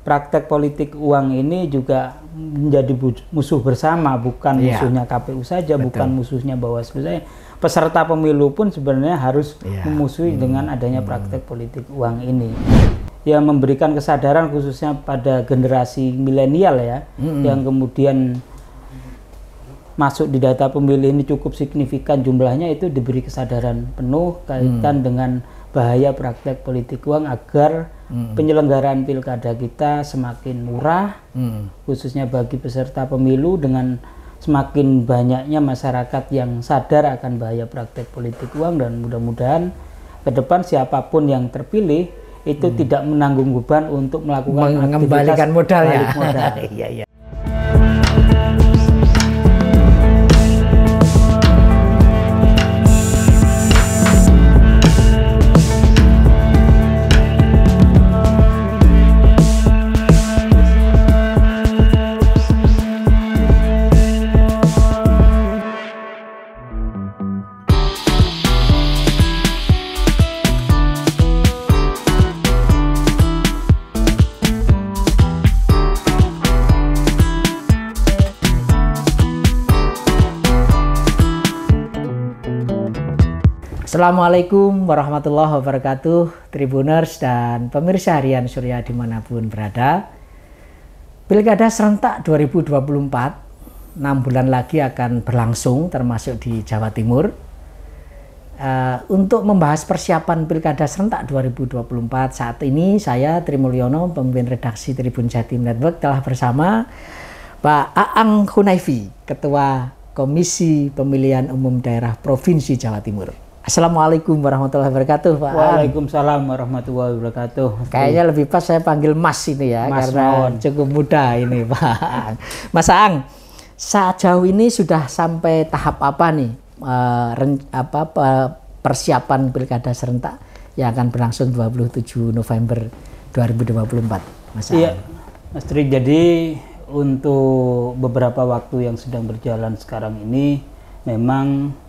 praktek politik uang ini juga menjadi musuh bersama, bukan musuhnya KPU saja, bukan musuhnya Bawaslu saja. Peserta pemilu pun sebenarnya harus memusuhi dengan adanya praktek politik uang ini. Ya, memberikan kesadaran khususnya pada generasi milenial ya, yang kemudian masuk di data pemilih ini cukup signifikan jumlahnya, itu diberi kesadaran penuh kaitan dengan bahaya praktek politik uang agar penyelenggaraan pilkada kita semakin murah, khususnya bagi peserta pemilu, dengan semakin banyaknya masyarakat yang sadar akan bahaya praktek politik uang, dan mudah-mudahan ke depan siapapun yang terpilih itu tidak menanggung beban untuk melakukan mengembalikan modalnya. Iya, iya. Assalamualaikum warahmatullahi wabarakatuh, Tribuners dan pemirsa harian Surya dimanapun berada. Pilkada serentak 2024 6 bulan lagi akan berlangsung, termasuk di Jawa Timur. Untuk membahas persiapan Pilkada serentak 2024 saat ini, saya Tri Mulyono, pemimpin redaksi Tribun Jatim Network, telah bersama Pak Aang Hunayfi, Ketua Komisi Pemilihan Umum Daerah Provinsi Jawa Timur. Assalamualaikum warahmatullahi wabarakatuh, Pak. Waalaikumsalam warahmatullahi wabarakatuh. Kayaknya lebih pas saya panggil Mas ini ya, Mas karena cukup muda ini, Pak. Mas Aang, sejauh ini sudah sampai tahap apa nih persiapan Pilkada serentak yang akan berlangsung 27 November 2024, Mas Aang? Iya, Mas Tri. Jadi untuk beberapa waktu yang sedang berjalan sekarang ini, memang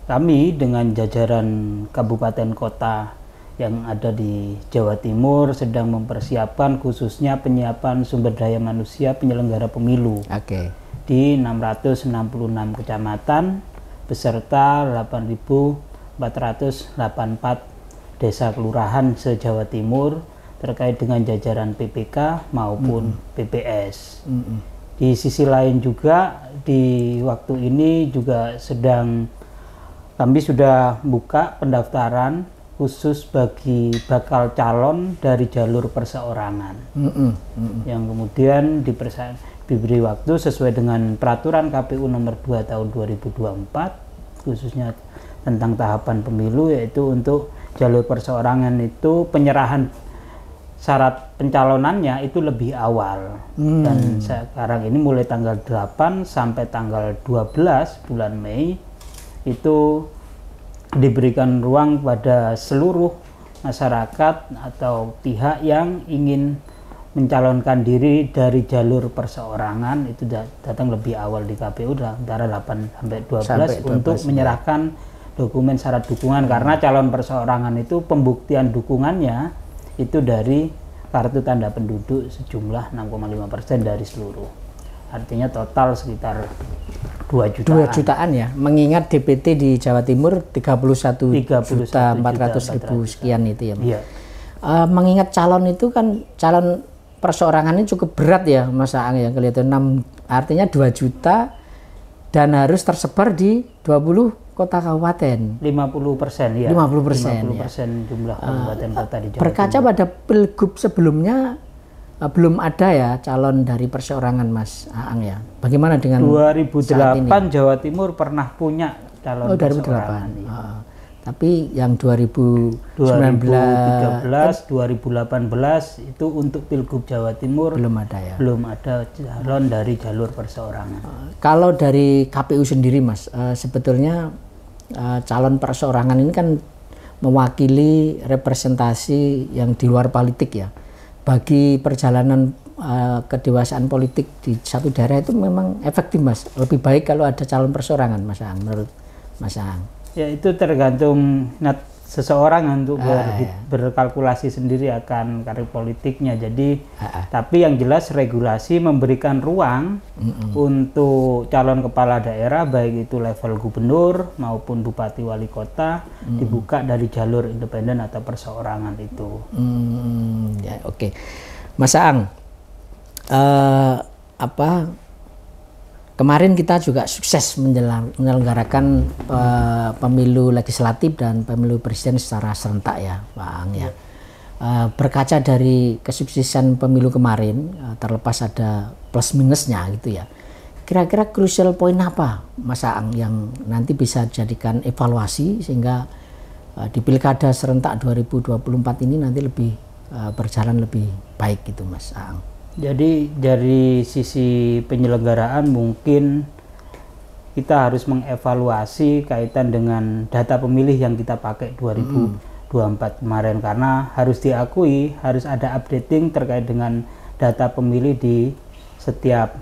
kami dengan jajaran kabupaten kota yang ada di Jawa Timur sedang mempersiapkan khususnya penyiapan sumber daya manusia penyelenggara pemilu di 666 kecamatan beserta 8.484 desa kelurahan se-Jawa Timur terkait dengan jajaran PPK maupun PPS. Di sisi lain juga di waktu ini juga kami sudah buka pendaftaran khusus bagi bakal calon dari jalur perseorangan, yang kemudian diberi waktu sesuai dengan peraturan KPU nomor 2 tahun 2024 khususnya tentang tahapan pemilu, yaitu untuk jalur perseorangan itu penyerahan syarat pencalonannya itu lebih awal, dan sekarang ini mulai tanggal 8 sampai tanggal 12 bulan Mei itu diberikan ruang pada seluruh masyarakat atau pihak yang ingin mencalonkan diri dari jalur perseorangan itu datang lebih awal di KPU antara 8 sampai 12 untuk menyerahkan dokumen syarat dukungan, karena calon perseorangan itu pembuktian dukungannya itu dari kartu tanda penduduk sejumlah 6,5% dari seluruh. Artinya total sekitar 2 jutaan ya, mengingat DPT di Jawa Timur 31.400.000 sekian itu ya. Iya. Mengingat calon itu kan, calon perseorangannya cukup berat ya Mas Aang ya, kelihatan artinya 2 juta dan harus tersebar di 20 kota kabupaten. 50% ya. 50% ya. Jumlah kabupaten kota di Jawa Berkaca Timur. pada pilgub sebelumnya belum ada ya calon dari perseorangan, Mas Aang ya. Bagaimana dengan 2008 Jawa Timur pernah punya calon perseorangan. Tapi yang 2019, 2013, 2018 itu untuk pilgub Jawa Timur belum ada ya. Belum ada calon dari jalur perseorangan. Kalau dari KPU sendiri, Mas, sebetulnya calon perseorangan ini kan mewakili representasi yang di luar politik ya. Bagi perjalanan kedewasaan politik di satu daerah itu memang efektif, Mas. Lebih baik kalau ada calon perseorangan, Mas Aang, menurut Mas Aang. Ya, itu tergantung seseorang untuk berkalkulasi sendiri akan karir politiknya. Jadi tapi yang jelas regulasi memberikan ruang untuk calon kepala daerah baik itu level gubernur maupun bupati wali kota dibuka dari jalur independen atau perseorangan itu. Ya, oke. Mas Aang, kemarin kita juga sukses menyelenggarakan pemilu legislatif dan pemilu presiden secara serentak ya, Pak Aang ya. Berkaca dari kesuksesan pemilu kemarin, terlepas ada plus minusnya gitu ya. Kira-kira crucial point apa, Mas Aang, yang nanti bisa dijadikan evaluasi sehingga di pilkada serentak 2024 ini nanti lebih berjalan lebih baik gitu, Mas Aang? Jadi dari sisi penyelenggaraan mungkin kita harus mengevaluasi kaitan dengan data pemilih yang kita pakai 2024 kemarin, karena harus diakui harus ada updating terkait dengan data pemilih di setiap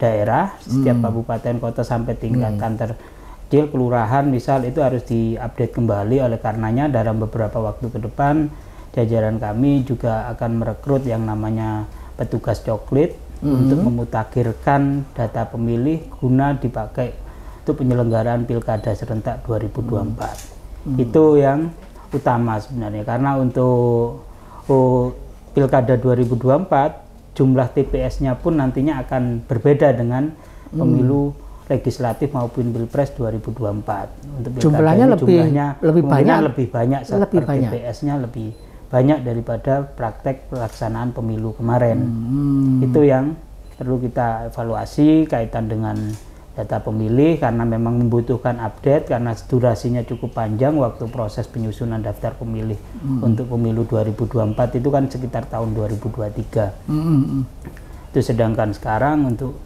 daerah, setiap kabupaten kota sampai tingkatan terkecil kelurahan misal itu harus diupdate kembali. Oleh karenanya dalam beberapa waktu ke depan jajaran kami juga akan merekrut yang namanya petugas coklit untuk memutakhirkan data pemilih guna dipakai untuk penyelenggaraan pilkada serentak 2024. Itu yang utama sebenarnya, karena untuk pilkada 2024 jumlah TPS-nya pun nantinya akan berbeda dengan pemilu legislatif maupun pilpres 2024. Untuk jumlahnya lebih banyak TPS-nya lebih banyak daripada praktek pelaksanaan pemilu kemarin. Itu yang perlu kita evaluasi kaitan dengan data pemilih, karena memang membutuhkan update karena durasinya cukup panjang waktu proses penyusunan daftar pemilih untuk pemilu 2024 itu kan sekitar tahun 2023. Itu sedangkan sekarang untuk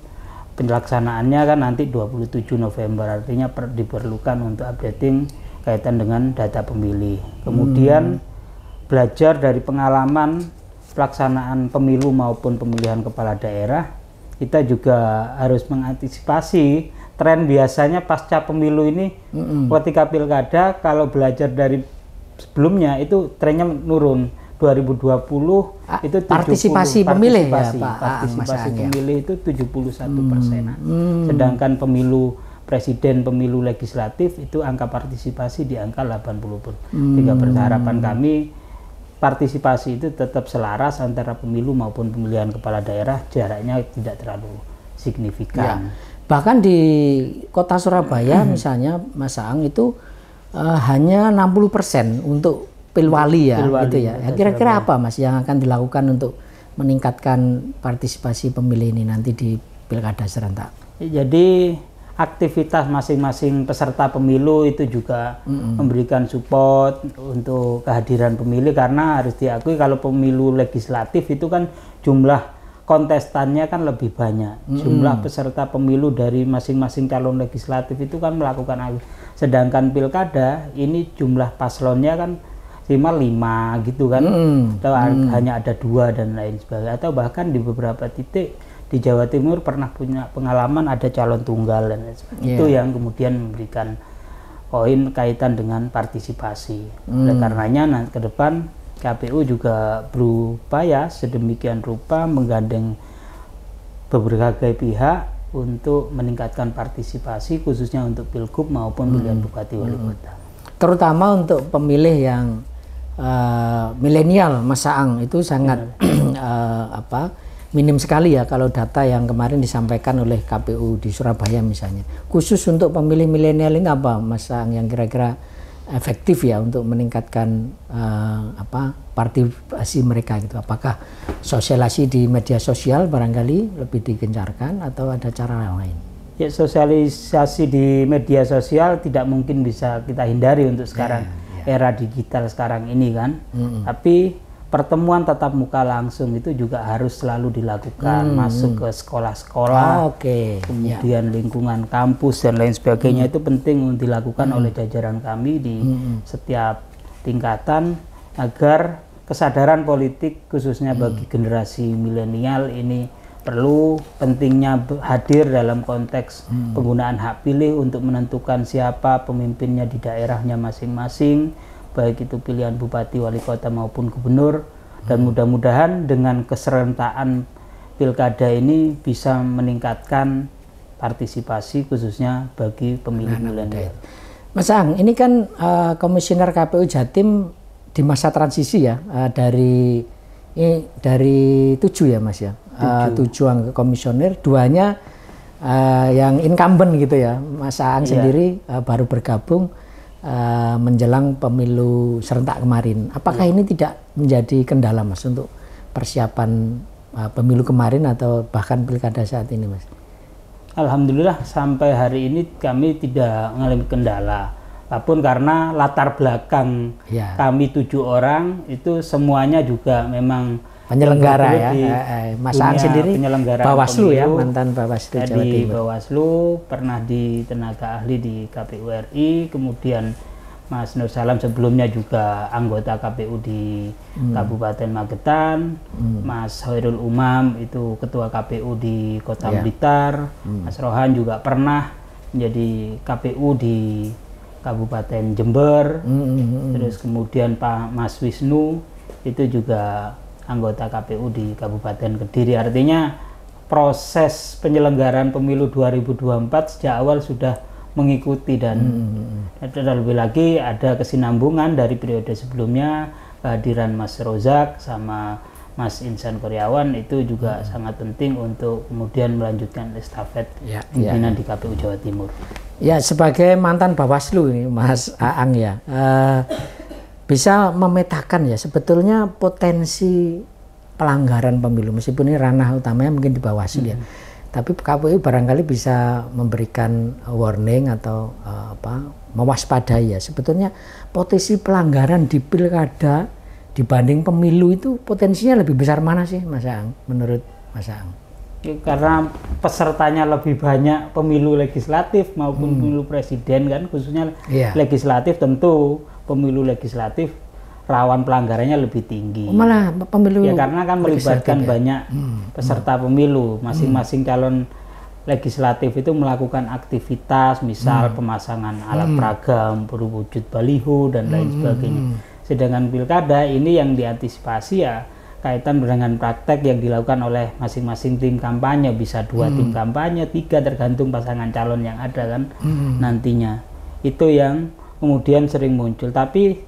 pelaksanaannya kan nanti 27 November, artinya diperlukan untuk updating kaitan dengan data pemilih. Kemudian belajar dari pengalaman pelaksanaan pemilu maupun pemilihan kepala daerah, kita juga harus mengantisipasi tren biasanya pasca pemilu ini. Ketika pilkada, kalau belajar dari sebelumnya itu trennya menurun. 2020 itu partisipasi pemilih ya, Pak. Partisipasi pemilih itu 71%. Sedangkan pemilu presiden, pemilu legislatif itu angka partisipasi di angka 80%. Jika berharapan kami partisipasi itu tetap selaras antara pemilu maupun pemilihan kepala daerah, jaraknya tidak terlalu signifikan. Ya. Bahkan di kota Surabaya misalnya, Mas Aang, itu hanya 60% untuk pilwali ya, gitu ya. Kira-kira apa Mas yang akan dilakukan untuk meningkatkan partisipasi pemilih ini nanti di pilkada serentak? Jadi aktivitas masing-masing peserta pemilu itu juga memberikan support untuk kehadiran pemilih, karena harus diakui kalau pemilu legislatif itu kan jumlah kontestannya kan lebih banyak. Jumlah peserta pemilu dari masing-masing calon legislatif itu kan melakukan, sedangkan pilkada ini jumlah paslonnya kan 5 gitu kan, atau hanya ada 2 dan lain sebagainya, atau bahkan di beberapa titik di Jawa Timur pernah punya pengalaman ada calon tunggal dan itu yang kemudian memberikan poin kaitan dengan partisipasi. Oleh karenanya ke depan KPU juga berupaya sedemikian rupa menggandeng berbagai pihak untuk meningkatkan partisipasi khususnya untuk pilgub maupun pemilihan bupati wali kota. Terutama untuk pemilih yang milenial, Mas Aang, itu sangat minim sekali ya kalau data yang kemarin disampaikan oleh KPU di Surabaya misalnya. Khusus untuk pemilih milenial ini apa, Mas Aang, yang kira-kira efektif ya untuk meningkatkan partisipasi mereka gitu? Apakah sosialisasi di media sosial barangkali lebih digencarkan atau ada cara lain? Ya, sosialisasi di media sosial tidak mungkin bisa kita hindari untuk sekarang, era digital sekarang ini kan. Tapi pertemuan tatap muka langsung itu juga harus selalu dilakukan, masuk ke sekolah-sekolah, kemudian lingkungan kampus dan lain sebagainya. Itu penting untuk dilakukan oleh jajaran kami di setiap tingkatan agar kesadaran politik khususnya bagi generasi milenial ini perlu pentingnya hadir dalam konteks penggunaan hak pilih untuk menentukan siapa pemimpinnya di daerahnya masing-masing, baik itu pilihan bupati, wali kota maupun gubernur, dan mudah-mudahan dengan keserentaan pilkada ini bisa meningkatkan partisipasi khususnya bagi pemilih milenial. Mas Aang, ini kan komisioner KPU Jatim di masa transisi ya, dari 7 ya Mas ya, 7 komisioner, 2-nya yang incumbent gitu ya. Mas Aang sendiri baru bergabung menjelang pemilu serentak kemarin. Apakah ini tidak menjadi kendala Mas untuk persiapan pemilu kemarin atau bahkan pilkada saat ini Mas? Alhamdulillah sampai hari ini kami tidak mengalami kendala apapun, karena latar belakang kami 7 orang itu semuanya juga memang penyelenggara ya. Mas Aang sendiri Bawaslu ya, mantan Bawaslu Jawa Timur. Di Bawaslu, pernah di tenaga ahli di KPU RI, kemudian Mas Nur Salam sebelumnya juga anggota KPU di Kabupaten Magetan, Mas Hoirul Umam itu ketua KPU di Kota Blitar, Mas Rohan juga pernah menjadi KPU di Kabupaten Jember, terus kemudian Pak Mas Wisnu itu juga anggota KPU di Kabupaten Kediri. Artinya proses penyelenggaraan pemilu 2024 sejak awal sudah mengikuti, dan lebih lagi ada kesinambungan dari periode sebelumnya. Kehadiran Mas Rozak sama Mas Insan Kuryawan itu juga sangat penting untuk kemudian melanjutkan estafet pimpinan di KPU Jawa Timur. Ya, sebagai mantan Bawaslu ini Mas Aang ya, bisa memetakan ya sebetulnya potensi pelanggaran pemilu, meskipun ini ranah utamanya mungkin di Bawaslu ya. Tapi KPU barangkali bisa memberikan warning atau mewaspadai ya. Sebetulnya potensi pelanggaran di pilkada dibanding pemilu itu potensinya lebih besar mana sih Mas Aang, menurut Mas Aang? Ya, karena pesertanya lebih banyak pemilu legislatif maupun pemilu presiden kan, khususnya legislatif, tentu pemilu legislatif rawan pelanggarannya lebih tinggi. Malah pemilu ya karena kan melibatkan banyak peserta pemilu, masing-masing calon legislatif itu melakukan aktivitas, misal pemasangan alat peragam berwujud baliho dan lain sebagainya. Sedangkan pilkada ini yang diantisipasi ya kaitan dengan praktek yang dilakukan oleh masing-masing tim kampanye, bisa 2 tim kampanye, 3 tergantung pasangan calon yang ada kan nantinya. Itu yang kemudian sering muncul, tapi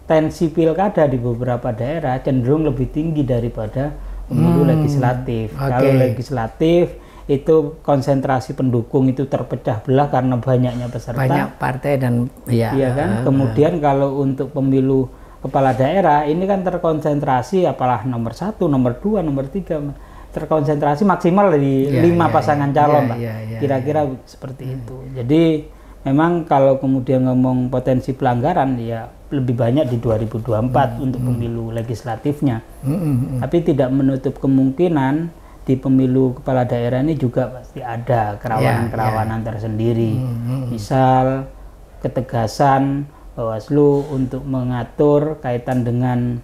tensi pilkada di beberapa daerah cenderung lebih tinggi daripada pemilu legislatif. Kalau legislatif itu konsentrasi pendukung itu terpecah belah karena banyaknya peserta, banyak partai dan iya kan. Kemudian kalau untuk pemilu kepala daerah ini kan terkonsentrasi, apalah nomor 1, nomor 2, nomor 3, terkonsentrasi maksimal dari 5 pasangan calon lah. Kira-kira seperti itu. Jadi memang kalau kemudian ngomong potensi pelanggaran ya lebih banyak di 2024 untuk pemilu legislatifnya. Tapi tidak menutup kemungkinan di pemilu kepala daerah ini juga pasti ada kerawanan-kerawanan tersendiri. Misal ketegasan Bawaslu untuk mengatur kaitan dengan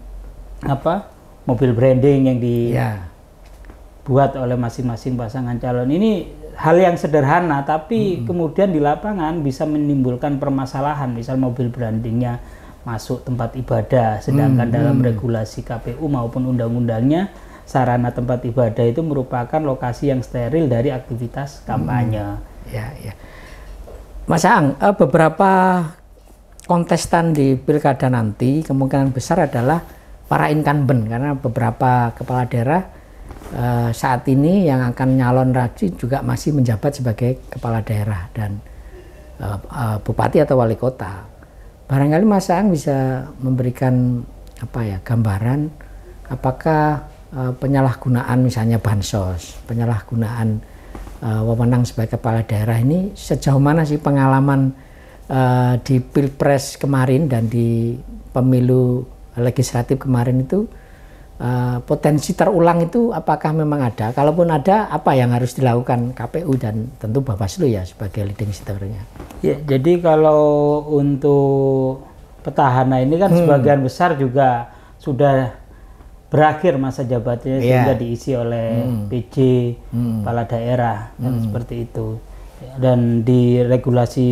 mobil branding yang dibuat oleh masing-masing pasangan calon. Ini hal yang sederhana, tapi kemudian di lapangan bisa menimbulkan permasalahan. Misal mobil brandingnya masuk tempat ibadah, sedangkan dalam regulasi KPU maupun undang-undangnya sarana tempat ibadah itu merupakan lokasi yang steril dari aktivitas kampanye. Mas Aang, beberapa kontestan di pilkada nanti kemungkinan besar adalah para incumbent, karena beberapa kepala daerah saat ini yang akan nyalon lagi juga masih menjabat sebagai kepala daerah dan bupati atau wali kota. Barangkali Mas Aang bisa memberikan gambaran apakah penyalahgunaan misalnya bansos, penyalahgunaan wewenang sebagai kepala daerah ini sejauh mana sih pengalaman di Pilpres kemarin dan di pemilu legislatif kemarin itu, potensi terulang itu apakah memang ada? Kalaupun ada, apa yang harus dilakukan KPU dan tentu Bawaslu ya sebagai leading center-nya? Ya, jadi kalau untuk petahana ini kan sebagian besar juga sudah berakhir masa jabatannya sehingga diisi oleh PJ kepala daerah dan seperti itu. Dan di regulasi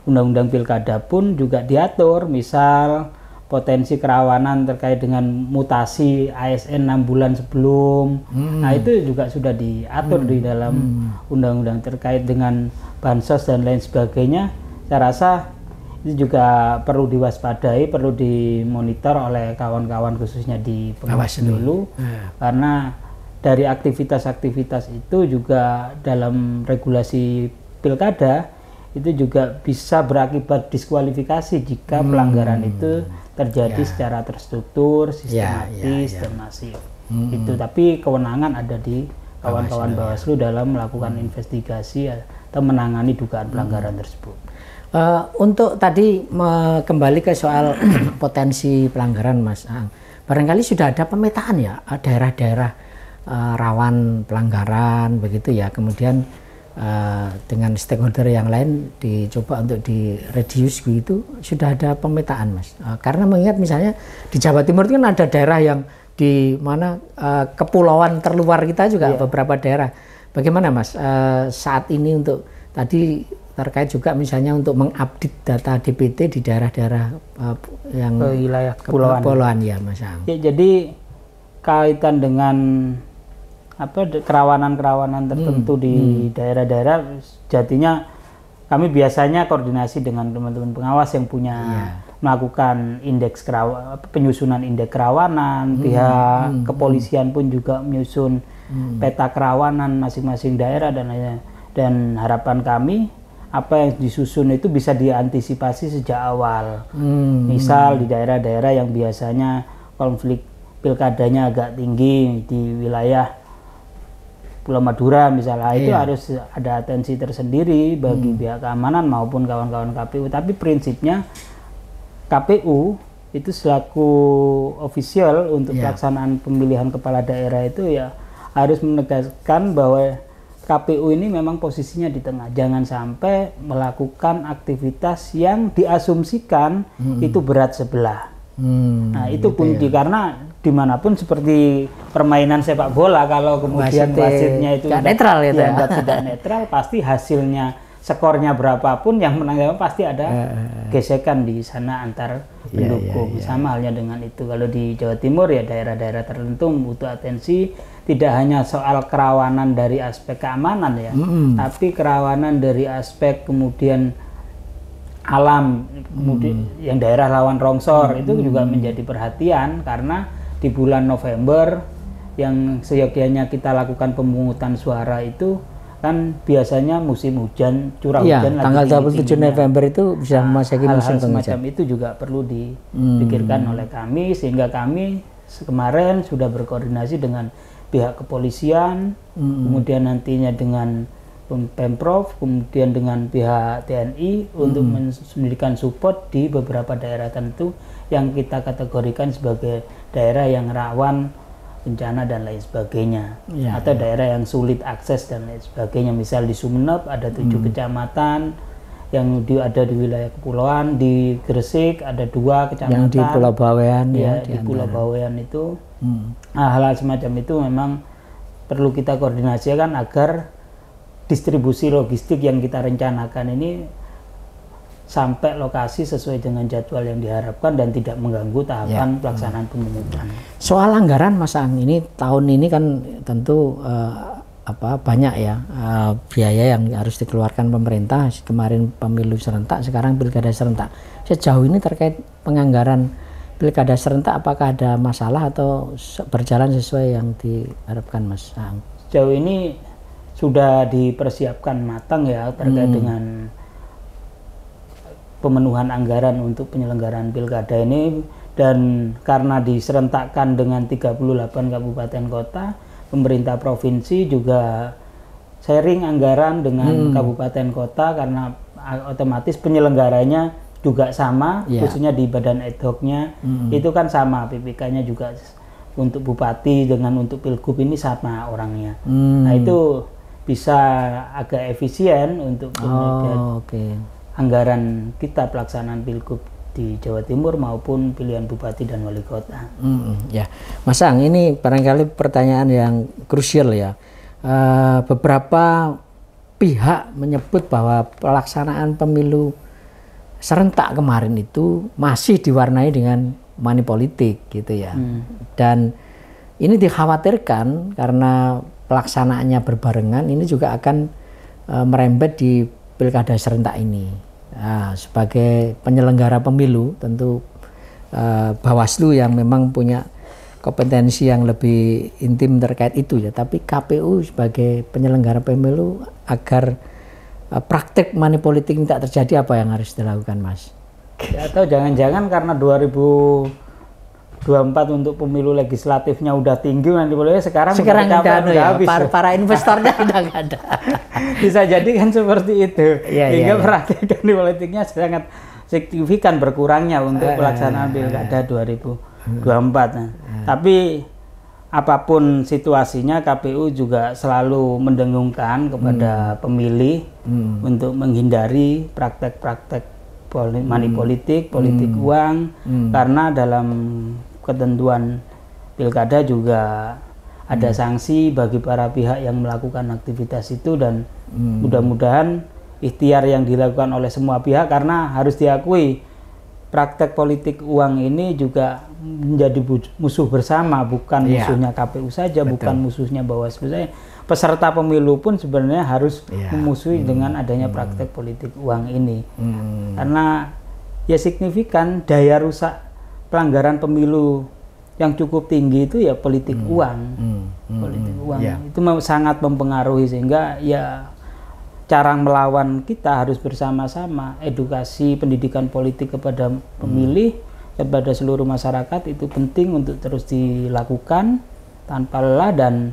Undang-Undang Pilkada pun juga diatur, misal potensi kerawanan terkait dengan mutasi ASN 6 bulan sebelum. Nah, itu juga sudah diatur di dalam undang-undang terkait dengan bansos dan lain sebagainya. Saya rasa itu juga perlu diwaspadai, perlu dimonitor oleh kawan-kawan khususnya di pengawas pemilu, karena dari aktivitas-aktivitas itu juga dalam regulasi pilkada itu juga bisa berakibat diskualifikasi jika pelanggaran itu terjadi secara terstruktur, sistematis dan masif. Itu tapi kewenangan ada di kawan-kawan Bawaslu dalam melakukan investigasi atau menangani dugaan pelanggaran tersebut. Untuk tadi kembali ke soal potensi pelanggaran, Mas Ang, barangkali sudah ada pemetaan ya daerah-daerah rawan pelanggaran begitu ya, kemudian dengan stakeholder yang lain dicoba untuk di-reduce begitu, sudah ada pemetaan, Mas? Karena mengingat misalnya di Jawa Timur itu kan ada daerah yang di mana kepulauan terluar kita juga beberapa daerah. Bagaimana, Mas, saat ini untuk tadi terkait juga misalnya untuk mengupdate data DPT di daerah-daerah yang wilayah kepulauan ya, Mas Ang? Ya, jadi kaitan dengan kerawanan-kerawanan tertentu di daerah-daerah, jadinya kami biasanya koordinasi dengan teman-teman pengawas yang punya melakukan indeks penyusunan indeks kerawanan, pihak kepolisian pun juga menyusun peta kerawanan masing-masing daerah dan lainnya. Dan harapan kami apa yang disusun itu bisa diantisipasi sejak awal. Misal di daerah-daerah yang biasanya konflik pilkadanya agak tinggi di wilayah Pulau Madura misalnya, itu harus ada atensi tersendiri bagi pihak keamanan maupun kawan-kawan KPU. Tapi prinsipnya KPU itu selaku ofisial untuk pelaksanaan pemilihan kepala daerah itu ya harus menegaskan bahwa KPU ini memang posisinya di tengah. Jangan sampai melakukan aktivitas yang diasumsikan itu berat sebelah. Nah, itu gitu kunci karena dimanapun seperti permainan sepak bola, kalau kemudian wasitnya itu netral ya, tidak netral, pasti hasilnya skornya berapapun yang menang pasti ada gesekan di sana antar pendukung. Sama halnya dengan itu kalau di Jawa Timur ya daerah-daerah tertentu butuh atensi, tidak hanya soal kerawanan dari aspek keamanan ya, tapi kerawanan dari aspek kemudian alam, kemudian yang daerah rawan longsor itu juga menjadi perhatian, karena di bulan November yang seyogyanya kita lakukan pemungutan suara itu kan biasanya musim hujan, curah hujan tanggal 27 November itu bisa memasuki musim penghujan. Semacam itu juga perlu dipikirkan oleh kami, sehingga kami kemarin sudah berkoordinasi dengan pihak kepolisian, kemudian nantinya dengan Pemprov, kemudian dengan pihak TNI untuk memberikan support di beberapa daerah tertentu yang kita kategorikan sebagai daerah yang rawan bencana dan lain sebagainya, atau daerah yang sulit akses dan lain sebagainya. Misal di Sumeneb ada 7 kecamatan yang ada di wilayah kepulauan, di Gresik ada 2 kecamatan yang di Pulau Bawean di Pulau Bawean itu. Nah, hal semacam itu memang perlu kita koordinasikan agar distribusi logistik yang kita rencanakan ini sampai lokasi sesuai dengan jadwal yang diharapkan dan tidak mengganggu tahapan pelaksanaan pemungutan. Soal anggaran, Mas Ang, ini tahun ini kan tentu banyak ya biaya yang harus dikeluarkan pemerintah. Kemarin pemilu serentak, sekarang pilkada serentak. Sejauh ini terkait penganggaran pilkada serentak, apakah ada masalah atau berjalan sesuai yang diharapkan, Mas Ang? Sejauh ini sudah dipersiapkan matang ya terkait dengan pemenuhan anggaran untuk penyelenggaraan pilkada ini, dan karena diserentakkan dengan 38 kabupaten kota, pemerintah provinsi juga sharing anggaran dengan kabupaten kota karena otomatis penyelenggaranya juga sama, khususnya di badan ad hoc-nya itu kan sama, PPK-nya juga untuk bupati dengan untuk pilgub ini sama orangnya. Nah, itu bisa agak efisien untuk kemudian anggaran kita pelaksanaan pilgub di Jawa Timur maupun pilihan bupati dan wali kota. Ya, Mas Ang, ini barangkali pertanyaan yang krusial ya. Beberapa pihak menyebut bahwa pelaksanaan pemilu serentak kemarin itu masih diwarnai dengan money politik gitu ya. Dan ini dikhawatirkan karena pelaksanaannya berbarengan, ini juga akan merembet di pilkada serentak ini. Nah, sebagai penyelenggara pemilu tentu Bawaslu yang memang punya kompetensi yang lebih intim terkait itu ya, tapi KPU sebagai penyelenggara pemilu agar praktek money politik tidak terjadi, apa yang harus dilakukan, Mas? Atau jangan-jangan karena 2024 untuk pemilu legislatifnya udah tinggi nanti boleh sekarang udah habis. Para investornya udah nggak ada. Bisa jadi kan seperti itu. Hingga praktek money politiknya sangat signifikan berkurangnya untuk pelaksanaan pilkada 2024. Tapi apapun situasinya, KPU juga selalu mendengungkan kepada pemilih untuk menghindari praktek-praktek money politik uang, karena dalam ketentuan pilkada juga ada sanksi bagi para pihak yang melakukan aktivitas itu, dan mudah-mudahan ikhtiar yang dilakukan oleh semua pihak, karena harus diakui praktek politik uang ini juga menjadi musuh bersama, bukan musuhnya KPU saja, bukan musuhnya Bawaslu saja. Peserta pemilu pun sebenarnya harus memusuhi dengan adanya praktek politik uang ini. Karena ya signifikan daya rusak pelanggaran pemilu yang cukup tinggi itu ya politik uang. Politik uang itu sangat mempengaruhi, sehingga ya cara melawan kita harus bersama-sama. Edukasi pendidikan politik kepada pemilih, kepada seluruh masyarakat itu penting untuk terus dilakukan tanpa lelah, dan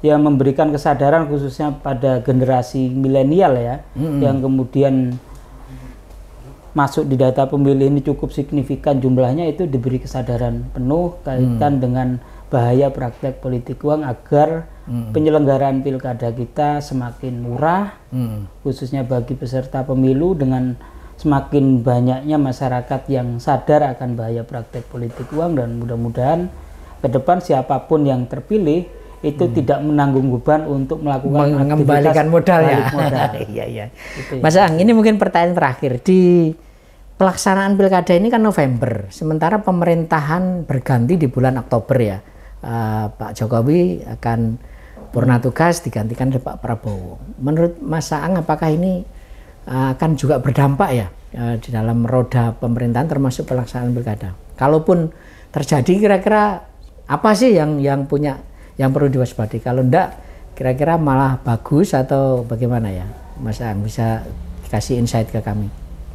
ya memberikan kesadaran khususnya pada generasi milenial ya, yang kemudian masuk di data pemilih ini cukup signifikan jumlahnya, itu diberi kesadaran penuh kaitan dengan bahaya praktek politik uang, agar penyelenggaraan pilkada kita semakin murah, khususnya bagi peserta pemilu, dengan semakin banyaknya masyarakat yang sadar akan bahaya praktek politik uang. Dan mudah-mudahan ke depan siapapun yang terpilih itu tidak menanggung beban untuk melakukan mengembalikan modalnya. Iya. Mas Ang, ini mungkin pertanyaan terakhir. Di pelaksanaan pilkada ini kan November, sementara pemerintahan berganti di bulan Oktober ya. Pak Jokowi akan purna tugas, digantikan oleh Pak Prabowo. Menurut Mas Ang, apakah ini akan juga berdampak ya di dalam roda pemerintahan termasuk pelaksanaan pilkada? Kalaupun terjadi, kira-kira apa sih yang perlu diwaspadai? Kalau enggak, kira-kira malah bagus atau bagaimana ya, Mas Ang? Bisa kasih insight ke kami.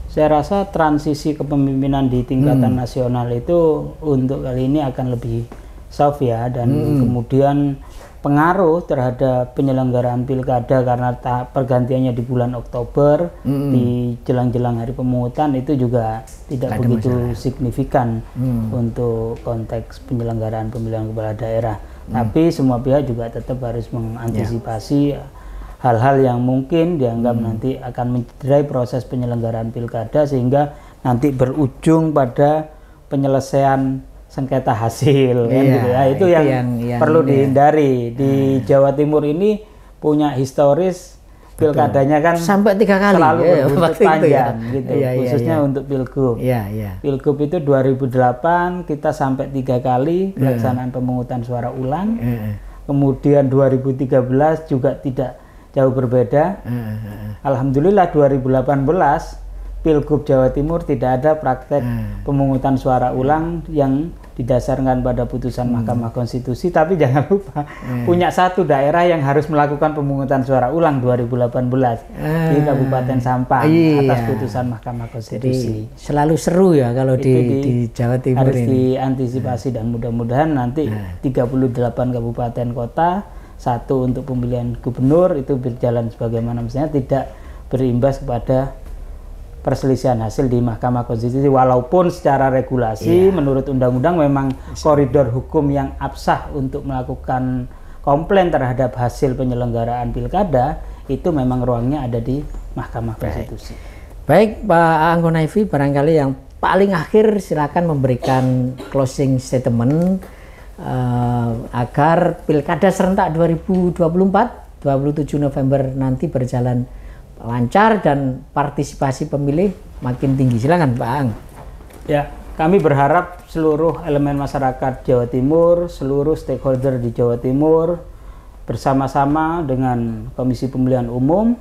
Saya rasa transisi kepemimpinan di tingkatan nasional itu untuk kali ini akan lebih soft ya, dan kemudian pengaruh terhadap penyelenggaraan pilkada karena pergantiannya di bulan Oktober, di jelang-jelang hari pemungutan, itu juga tidak begitu signifikan untuk konteks penyelenggaraan pemilihan kepala daerah. Tapi semua pihak juga tetap harus mengantisipasi hal-hal yang mungkin dianggap nanti akan mencederai proses penyelenggaraan pilkada, sehingga nanti berujung pada penyelesaian sengketa hasil, gitu ya. Itu yang perlu dihindari. Di Jawa Timur ini punya historis pilkadanya kan sampai 3 kali selalu berbuntut panjang gitu, khususnya untuk Pilgub. Pilgub itu 2008 kita sampai 3 kali pelaksanaan pemungutan suara ulang. Kemudian 2013 juga tidak jauh berbeda. Alhamdulillah 2018 Pilgub Jawa Timur tidak ada praktek pemungutan suara ulang yang didasarkan pada putusan Mahkamah Konstitusi. Tapi jangan lupa punya satu daerah yang harus melakukan pemungutan suara ulang 2018 di Kabupaten Sampang atas putusan Mahkamah Konstitusi. Jadi selalu seru ya kalau di Jawa Timur harus ini. Diantisipasi, dan mudah-mudahan nanti 38 kabupaten kota, 1 untuk pemilihan gubernur itu berjalan sebagaimana mestinya, tidak berimbas kepada perselisihan hasil di Mahkamah Konstitusi. Walaupun secara regulasi menurut undang-undang memang koridor hukum yang absah untuk melakukan komplain terhadap hasil penyelenggaraan pilkada itu memang ruangnya ada di Mahkamah Konstitusi. Baik Pak Anggonaifi, barangkali yang paling akhir silakan memberikan closing statement agar pilkada serentak 2024 27 November nanti berjalan lancar dan partisipasi pemilih makin tinggi. Silakan Pak Ang. Ya, kami berharap seluruh elemen masyarakat Jawa Timur, seluruh stakeholder di Jawa Timur bersama-sama dengan Komisi Pemilihan Umum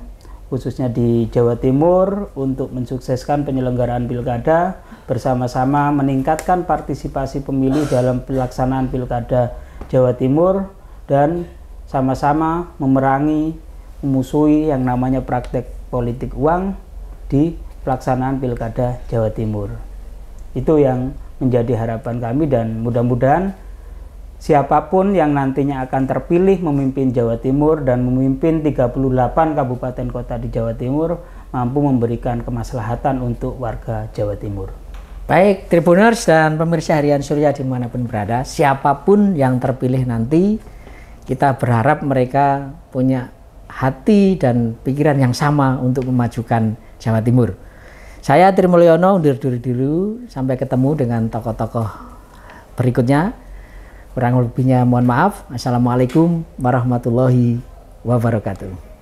khususnya di Jawa Timur untuk mensukseskan penyelenggaraan pilkada, bersama-sama meningkatkan partisipasi pemilih dalam pelaksanaan pilkada Jawa Timur, dan sama-sama memusuhi yang namanya praktek politik uang di pelaksanaan pilkada Jawa Timur. Itu yang menjadi harapan kami, dan mudah-mudahan siapapun yang nantinya akan terpilih memimpin Jawa Timur dan memimpin 38 kabupaten kota di Jawa Timur mampu memberikan kemaslahatan untuk warga Jawa Timur. Baik, Tribuners dan pemirsa Harian Surya dimanapun berada, siapapun yang terpilih nanti, kita berharap mereka punya hati dan pikiran yang sama untuk memajukan Jawa Timur. Saya Tri Mulyono undur diri dulu, sampai ketemu dengan tokoh-tokoh berikutnya. Kurang lebihnya mohon maaf. Assalamualaikum warahmatullahi wabarakatuh.